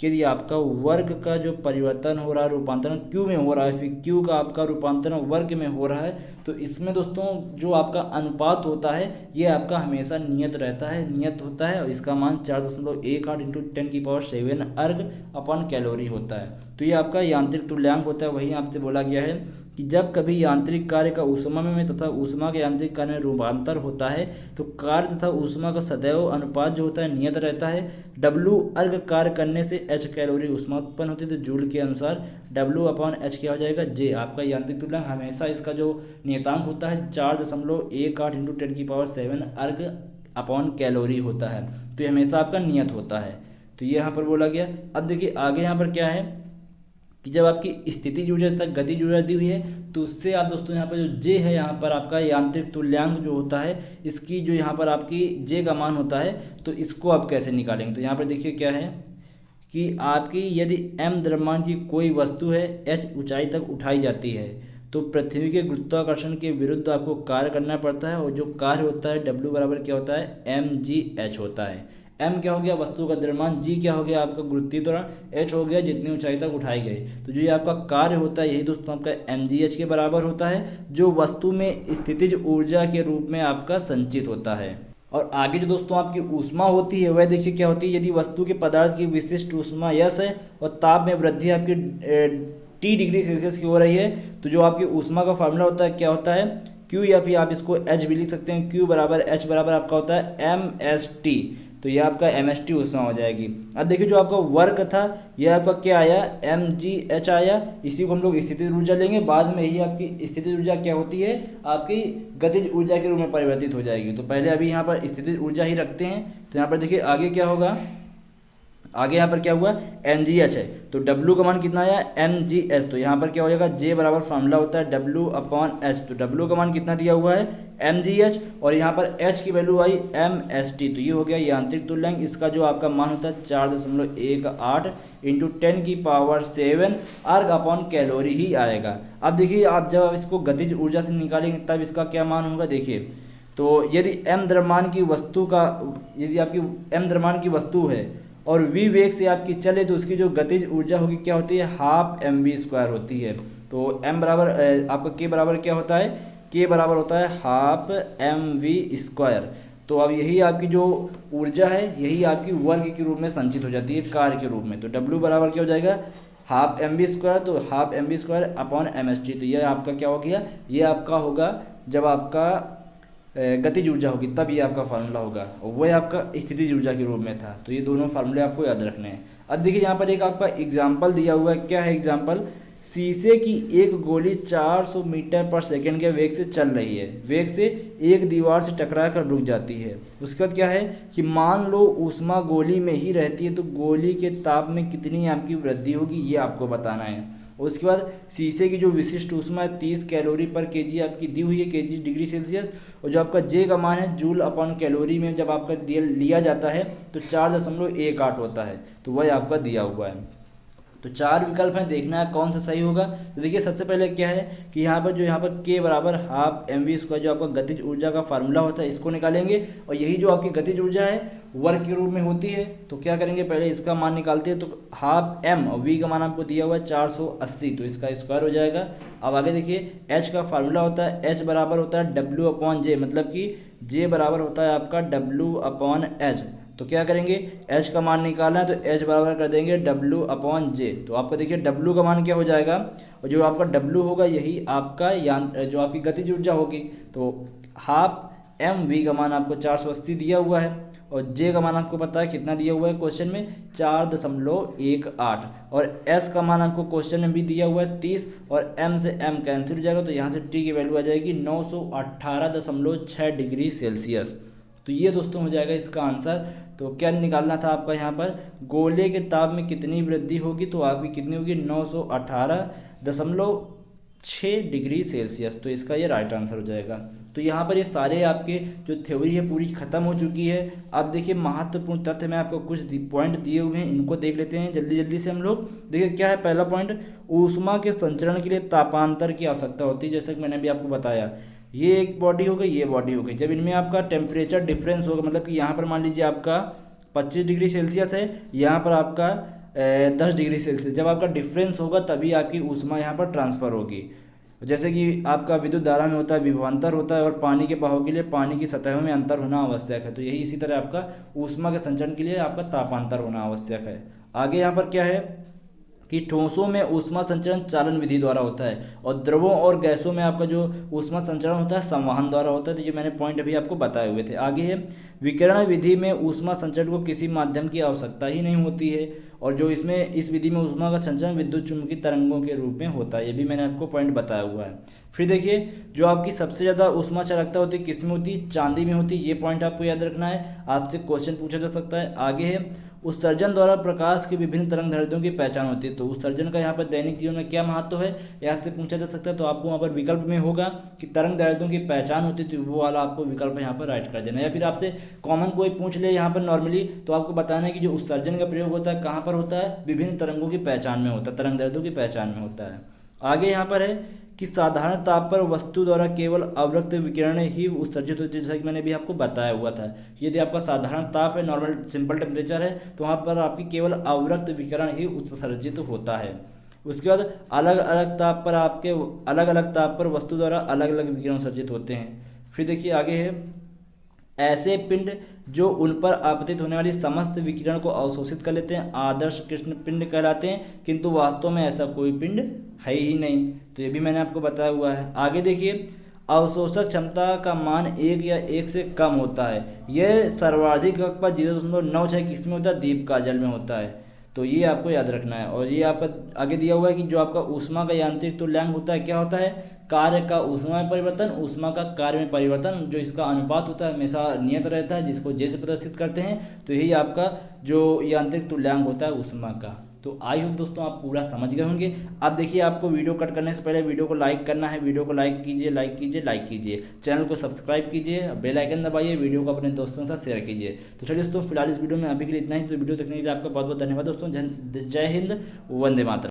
कि यदि आपका वर्क का जो परिवर्तन हो रहा है, रूपांतरण क्यू में हो रहा है, फिर क्यू का आपका रूपांतरण वर्क में हो रहा है, तो इसमें दोस्तों जो आपका अनुपात होता है ये आपका हमेशा नियत रहता है, नियत होता है और इसका मान 4.18 इंटू 10⁻7 अर्ग अपन कैलोरी होता है। तो ये आपका यांत्रिक तुल्यांक होता है। वही आपसे बोला गया है कि जब कभी यांत्रिक कार्य का ऊष्मा में तथा ऊष्मा के यांत्रिक कार्य में रूपांतर होता है तो कार्य तथा ऊष्मा का सदैव अनुपात जो होता है नियत रहता है। W अर्ग कार्य करने से H कैलोरी ऊष्मा उत्पन्न होती है, तो जूल के अनुसार W/H क्या हो जाएगा, J। आपका यांत्रिक तुल्यांक हमेशा इसका जो नियतांक होता है 4.18 इंटू 10⁻7 अर्ग अपॉन कैलोरी होता है, तो ये हमेशा आपका नियत होता है। तो ये यहाँ पर बोला गया। अब देखिए आगे यहाँ पर क्या है कि जब आपकी स्थितिज ऊर्जा तक गतिज ऊर्जा दी हुई है तो उससे आप दोस्तों यहाँ पर जो J है, यहाँ पर आपका यांत्रिक तुल्यांक जो होता है, इसकी जो यहाँ पर आपकी J का मान होता है, तो इसको आप कैसे निकालेंगे। तो यहाँ पर देखिए क्या है कि आपकी यदि m द्रव्यमान की कोई वस्तु है h ऊंचाई तक उठाई जाती है तो पृथ्वी के गुरुत्वाकर्षण के विरुद्ध आपको कार्य करना पड़ता है और जो कार्य होता है W बराबर क्या होता है, mgh होता है। m क्या हो गया वस्तु का द्रव्यमान, g क्या हो गया आपका गुरुत्वीय त्वरण, h हो गया जितनी ऊंचाई तक उठाई गई। तो जो ये आपका कार्य होता है यही दोस्तों आपका mgh के बराबर होता है, जो वस्तु में स्थितिज ऊर्जा के रूप में आपका संचित होता है। और आगे जो दोस्तों आपकी ऊष्मा होती है वह देखिए क्या होती है, यदि वस्तु के पदार्थ की विशिष्ट ऊष्मा यस है और ताप में वृद्धि आपकी T डिग्री सेल्सियस की हो रही है, तो जो आपकी ऊष्मा का फार्मूला होता है क्या होता है, Q, या फिर आप इसको H भी लिख सकते हैं। Q बराबर H बराबर आपका होता है mst, तो ये आपका mst ऊष्मा हो जाएगी। अब देखिए जो आपका वर्क था यह आपका क्या आया, mgh आया। इसी को हम लोग स्थितिज ऊर्जा लेंगे, बाद में ही आपकी स्थितिज ऊर्जा क्या होती है, आपकी गतिज ऊर्जा के रूप में परिवर्तित हो जाएगी। तो पहले अभी यहाँ पर स्थितिज ऊर्जा ही रखते हैं। तो यहाँ पर देखिए आगे क्या होगा, आगे यहाँ पर क्या हुआ, mgh है, तो W का मान कितना आया mgh, तो यहाँ पर क्या हो जाएगा, J बराबर फार्मूला होता है W/H, तो W का मान कितना दिया हुआ है mgh और यहाँ पर H की वैल्यू आई mst, तो ये हो गया यांत्रिक तुल्यांक। इसका जो आपका मान होता है 4.18 इंटू 10⁻7 अर्ग अपॉन कैलोरी ही आएगा। अब देखिए आप जब इसको गतिज ऊर्जा से निकालेंगे तब इसका क्या मान होगा, देखिए तो यदि m द्रव्यमान की वस्तु का, यदि आपकी m द्रव्यमान की वस्तु है और v वेग से आपकी चले तो उसकी जो गतिज ऊर्जा होगी क्या होती है, हाफ mv² होती है। तो m बराबर आपका k बराबर क्या होता है, k बराबर होता है हाफ mv²। तो अब यही आपकी जो ऊर्जा है यही आपकी वर्ग के रूप में संचित हो जाती है कार्य के रूप में। तो w बराबर क्या हो जाएगा, हाफ mv², तो हाफ mv² अपॉन mst। तो ये आपका क्या हो गया, ये आपका होगा जब आपका गतिज ऊर्जा होगी तब ये आपका फार्मूला होगा, और वह आपका स्थितिज ऊर्जा के रूप में था। तो ये दोनों फार्मूले आपको याद रखने हैं। अब देखिए यहाँ पर एक आपका एग्जाम्पल दिया हुआ है। क्या है एग्जाम्पल, शीशे की एक गोली 400 मीटर पर सेकंड के वेग से चल रही है, वेग से एक दीवार से टकरा कर रुक जाती है। उसके बाद क्या है कि मान लो ऊष्मा गोली में ही रहती है तो गोली के ताप में कितनी आपकी वृद्धि होगी ये आपको बताना है। उसके बाद शीशे की जो विशिष्ट ऊष्मा है 30 कैलोरी पर केजी आपकी दी हुई है, केजी डिग्री सेल्सियस, और जो आपका J का मान है जूल अपॉन कैलोरी में जब आपका लिया जाता है तो 4.18 होता है, तो वह आपका दिया हुआ है। तो चार विकल्प हैं, देखना है कौन सा सही होगा। तो देखिए सबसे पहले क्या है कि यहाँ पर K बराबर हाफ mv² जो आपका गतिज ऊर्जा का फार्मूला होता है इसको निकालेंगे, और यही जो आपकी गतिज ऊर्जा है वर्क के रूप में होती है। तो क्या करेंगे, पहले इसका मान निकालते हैं। तो हाफ m और v का मान आपको दिया हुआ है 480, तो इसका स्क्वायर हो जाएगा। अब आगे देखिए h का फार्मूला होता है, h बराबर होता है W/J, मतलब कि J बराबर होता है आपका W/H। तो क्या करेंगे, h का मान निकालना है तो h बराबर कर देंगे W/J। तो आपका देखिए w का मान क्या हो जाएगा, और जो आपका w होगा यही आपका जो आपकी गतिज ऊर्जा होगी। तो हाफ mv का मान आपको 480 दिया हुआ है, और j का मान आपको पता है कितना दिया हुआ है क्वेश्चन में 4.18, और s का मान आपको क्वेश्चन में भी दिया हुआ है 30, और m से m कैंसिल हो जाएगा तो यहाँ से t की वैल्यू आ जाएगी 918.6 डिग्री सेल्सियस। तो ये दोस्तों हो जाएगा इसका आंसर। तो क्या निकालना था आपका यहाँ पर, गोले के ताप में कितनी वृद्धि होगी, तो आपकी कितनी होगी 918.6 डिग्री सेल्सियस। तो इसका ये राइट आंसर हो जाएगा। तो यहाँ पर ये सारे आपके जो थ्योरी है पूरी ख़त्म हो चुकी है। अब देखिए महत्वपूर्ण तथ्य मैं आपको कुछ पॉइंट दिए हुए हैं, इनको देख लेते हैं जल्दी जल्दी से हम लोग। देखिए क्या है पहला पॉइंट, ऊष्मा के संचरण के लिए तापांतर की आवश्यकता होती है। जैसे कि मैंने भी आपको बताया, ये एक बॉडी हो गई, ये बॉडी हो गई। जब इनमें आपका टेम्परेचर डिफरेंस होगा, मतलब कि यहाँ पर मान लीजिए आपका 25 डिग्री सेल्सियस है, यहाँ पर आपका 10 डिग्री सेल्सियस, जब आपका डिफरेंस होगा तभी आपकी ऊष्मा यहाँ पर ट्रांसफ़र होगी। जैसे कि आपका विद्युत धारा में होता है विभवांतर होता है, और पानी के बहाव के लिए पानी की सतहों में अंतर होना आवश्यक है। तो यही इसी तरह आपका ऊष्मा के संचरण के लिए आपका तापांतर होना आवश्यक है। आगे यहाँ पर क्या है कि ठोसों में ऊष्मा संचरण चालन विधि द्वारा होता है, और द्रवों और गैसों में आपका जो ऊष्मा संचरण होता है संवहन द्वारा होता है। तो ये मैंने पॉइंट अभी आपको बताए हुए थे। आगे है विकिरण विधि में ऊष्मा संचरण को किसी माध्यम की आवश्यकता ही नहीं होती है, और जो इसमें इस विधि में ऊष्मा का संचरण विद्युत चुम्बकीय तरंगों के रूप में होता है। ये भी मैंने आपको पॉइंट बताया हुआ है। फिर देखिए जो आपकी सबसे ज़्यादा ऊष्मा चालकता होती है किस में होती है, चांदी में होती है। ये पॉइंट आपको याद रखना है, आपसे क्वेश्चन पूछा जा सकता है। आगे है उत्सर्जन द्वारा प्रकाश की विभिन्न तरंग दैर्ध्यों की पहचान होती है। तो उत्सर्जन का यहाँ पर दैनिक जीवन में क्या महत्व है, यह आपसे पूछा जा सकता है। तो आपको वहाँ पर विकल्प में होगा कि तरंग दैर्ध्यों की पहचान होती है, तो वो वाला आपको विकल्प यहाँ पर राइट कर देना। या फिर आपसे कॉमन कोई पूछ ले यहाँ पर नॉर्मली, तो आपको बताना है कि जो उत्सर्जन का प्रयोग होता है कहाँ पर होता है, विभिन्न तरंगों की पहचान में होता है, तरंग दैर्ध्यों की पहचान में होता है। आगे यहाँ पर है कि साधारण ताप पर वस्तु द्वारा केवल अवरक्त विकिरण ही उत्सर्जित होती है। जैसा कि मैंने भी आपको बताया हुआ था, यदि आपका साधारण ताप है, नॉर्मल सिंपल टेम्परेचर है, तो वहाँ पर आपकी केवल अवरक्त विकिरण ही उत्सर्जित होता है। उसके बाद अलग अलग ताप पर आपके अलग अलग ताप पर वस्तु द्वारा अलग अलग विकिरण उत्सर्जित होते हैं। फिर देखिए आगे है ऐसे पिंड जो उन पर आपतित होने वाली समस्त विकिरण को अवशोषित कर लेते हैं आदर्श कृष्ण पिंड कहलाते हैं, किंतु वास्तव में ऐसा कोई पिंड है ही नहीं। तो ये भी मैंने आपको बताया हुआ है। आगे देखिए अवशोषक क्षमता का मान 1 या 1 से कम होता है। यह सर्वाधिक पर 0.96 किस में होता है, दीप का जल में होता है। तो ये आपको याद रखना है। और ये आपका आगे दिया हुआ है कि जो आपका ऊष्मा का यांत्रिक तुल्यांक होता है क्या होता है, कार्य का ऊष्मा में परिवर्तन, ऊष्मा का कार्य में परिवर्तन। जो इसका अनुपात होता है हमेशा नियत रहता है, जिसको जे से प्रदर्शित करते हैं। तो यही आपका जो यांत्रिक तुल्यांक होता है ऊष्मा का। तो आई होप दोस्तों आप पूरा समझ गए होंगे। अब देखिए आपको वीडियो कट करने से पहले वीडियो को लाइक करना है। वीडियो को लाइक कीजिए, लाइक कीजिए, लाइक कीजिए, चैनल को सब्सक्राइब कीजिए, बेल आइकन दबाइए, वीडियो को अपने दोस्तों के साथ शेयर कीजिए। तो चलिए दोस्तों फिलहाल इस वीडियो में अभी के लिए इतना ही। तो वीडियो देखने के लिए आपका बहुत बहुत धन्यवाद दोस्तों। जय हिंद, वंदे मातरम।